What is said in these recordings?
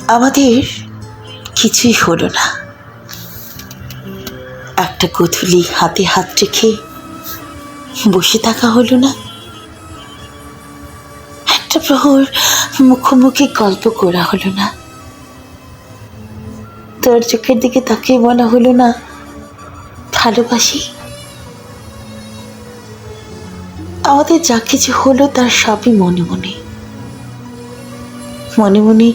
আমাদের কিছুই হলো না। একটা গোধূলি হাতে হাত রেখে বসে থাকা হলো না। একটা প্রহর মুখোমুখি গল্প করা হলো না। তোর চোখের দিকে তাকিয়ে বলা হলো না ভালোবাসি। আমাদের যা কিছু হলো তার সবই মনে মনে। মনে মনে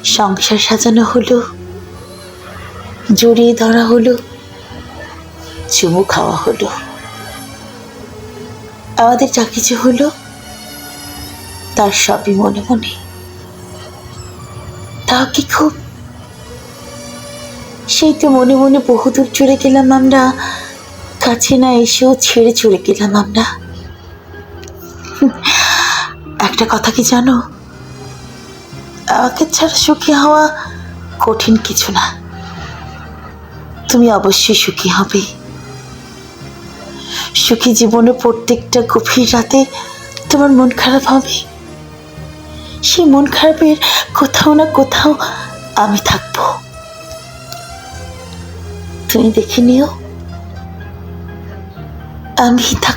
সংসার সাজানো হলো, জড়িয়ে ধরা হলো, চুমু খাওয়া হলো। আমাদের যা কিছু হলো তার সবই মনে মনে। তাও কি খুব? সেই তো মনে মনে বহুদূর চলে গেলাম আমরা, কাছে না এসেও ছেড়ে চলে গেলাম আমরা। একটা কথা কি জানো, আমাকে ছাড়া সুখী হওয়া কঠিন কিছু না। তুমি অবশ্যই সুখী হবে। সুখী জীবনে প্রত্যেকটা গভীর রাতে তোমার মন খারাপ হবে। সেই মন খারাপের কোথাও না কোথাও আমি থাকবো। তুমি দেখে নিও, আমি থাকবো।